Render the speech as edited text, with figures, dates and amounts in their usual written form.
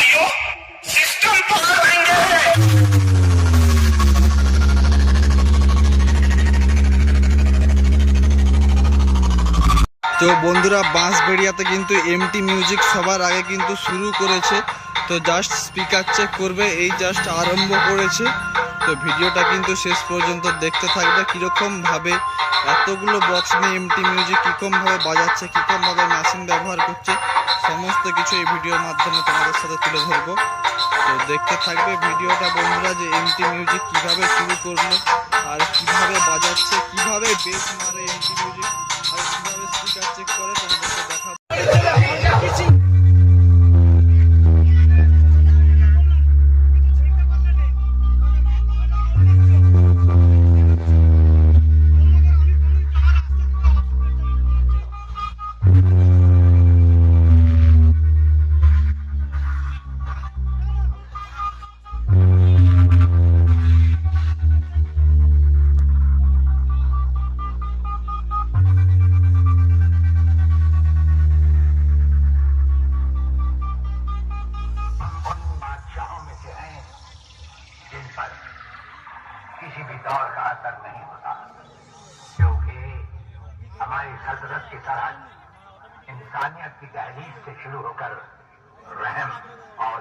भाइयों सिस्टम पकड़ देंगे। তো বন্ধুরা বাঁশবেড়িয়াতে কিন্তু এমটি মিউজিক সবার আগে কিন্তু শুরু করেছে। তো জাস্ট স্পিকার চেক করবে, এই জাস্ট আরম্ভ করেছে। তো ভিডিওটা কিন্তু শেষ পর্যন্ত দেখতে থাকবে, কীরকমভাবে এতগুলো বক্স নিয়ে এমটি মিউজিক কীরকমভাবে বাজাচ্ছে, কীরকমভাবে মেশিন ব্যবহার করছে, সমস্ত কিছু এই ভিডিওর মাধ্যমে তোমাদের সাথে তুলে ধরবো। তো দেখতে থাকবে ভিডিওটা বন্ধুরা, যে এমটি মিউজিক কীভাবে শুরু করলো আর কীভাবে বাজাচ্ছে, কীভাবে বেস মারে এমটি মিউজিক আর কীভাবে স্পিকার চেক করে তোমাদেরকে দেখাবো। किसी भी दौर का असर नहीं होता, क्योंकि हमारी सल्तनत की तरह इंसानियत की दहलीज से शुरू होकर रहम और